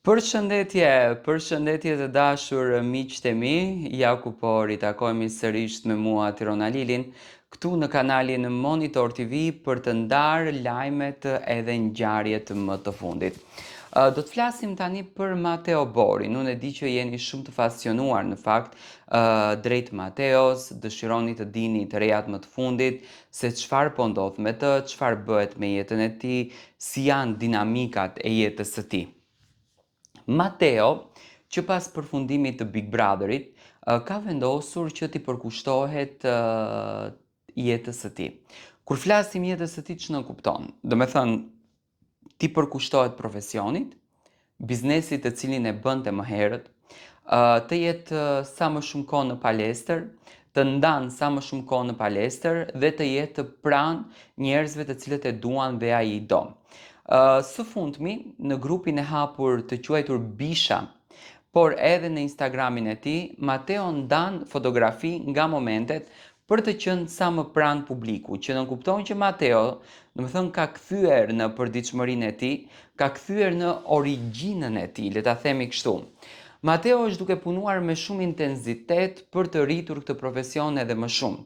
Përshëndetje të dashur miqtë e mi, ja ku po ritakojmë sërish me mua Tirona Lilin, këtu në kanalin Monitor TV për të ndarë lajmet edhe ngjarjet më të fundit. Do të flasim tani për Mateo Borin. Unë e di që jeni shumë të pasionuar në fakt drejt Mateos, dëshironi të dini të rejat më të fundit, se çfarë po ndodh me të, çfarë bëhet me jetën e tij, si janë dinamikat e jetës së tij. Mateo, që pas përfundimit të Big Brotherit, ka vendosur që t'i përkushtohet jetës së tij. Kur flasim jetës së tij, ç'në kupton? Do me thënë, t'i përkushtohet profesionit, biznesit të cilin e bënte më herët, të jetë sa më shumë kohë në palestër, të ndanë sa më shumë kohë në palestër dhe të jetë pranë njerëzve të cilët e duan dhe ai i do. Së fundmi, në grupin e hapur të quajtur Bisha, por edhe në Instagramin e tij, Mateo ndan fotografi nga momentet për të qenë sa më pranë publiku, që nënkupton që Mateo, domethënë ka kthyer në përditshmërinë e tij, ka kthyer në origjinën e tij, le ta themi kështu. Mateo është duke punuar me shumë intensitet për të rritur këtë profesion edhe më shumë.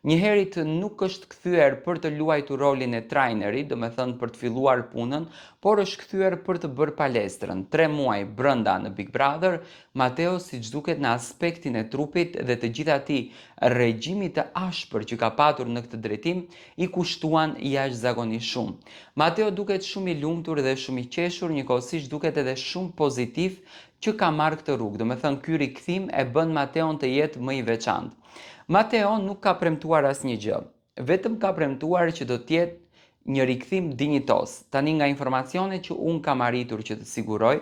Njëherit nuk është kthyer për të luajtur rolin e trajnerit, do me thënë për të filluar punën, por është kthyer për të bërë palestrën. 3 muaj brenda në Big Brother, Mateo siç duket në aspektin e trupit dhe të gjithë atij regjimi të ashpër që ka patur në këtë drejtim i kushtuan jashtëzakonisht shumë. Mateo duket shumë i lumtur dhe shumë i qeshur, njëkohësisht duket edhe shumë pozitiv që ka marrë këtë rrugë. Do me thënë, ky rikthim e bën Mateon të jetë më i veçantë. Mateo nuk ka premtuar asnjë gjë, vetëm ka premtuar që do të jetë një rikthim dinjitos. Tani nga informacionet që unë kam arritur që të siguroj,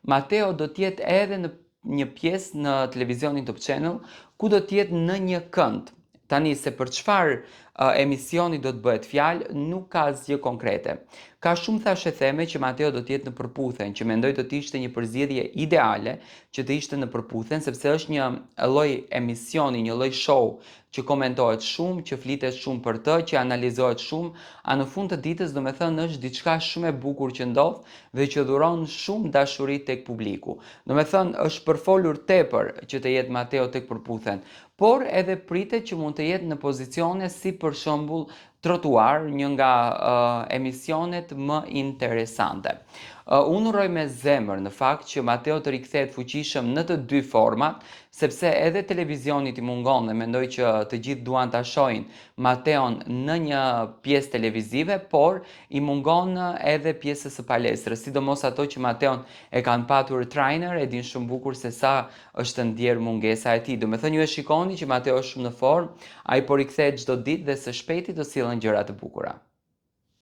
Mateo do të jetë edhe në një pjesë në televizionin Top Channel, ku do të jetë në një kënd. Tani se për çfarë emisioni do të bëhet fjalë, nuk ka asgjë konkrete. Ka shumë thashe theme që Mateo do të jetë në përputhen, që mendoj do të ishte një përzgjedhje ideale që të ishte në përputhen, sepse është një lloj emisioni, një lloj show që komentohet shumë, që flitet shumë për të, që analizohet shumë, a në fund të ditës do me thënë është diçka shumë e bukur që ndodh dhe që dhuron shumë dashuri tek publiku. Do me thënë është përfolur tepër që të jetë Mateo tek përputhen, por edhe pritet që mund të jetë në pozicione si për shembull trotuar, një nga emisionet më interesante. Unë uroj me zemër në fakt që Mateo të rikthehet fuqishëm në të dy format, sepse edhe televizionit i mungon dhe mendoj që të gjithë duan ta shohin Mateon në një pjesë televizive, por i mungon edhe pjesës së palestrës, sidomos ato që Mateon e kanë patur trainer, e din shumë bukur se sa është ndjerë mungesa e tij. Do me thënë, ju e shikoni që Mateo është shumë në formë, ai po rikthehet çdo ditë dhe së shpejti do sillen gjëra të bukura.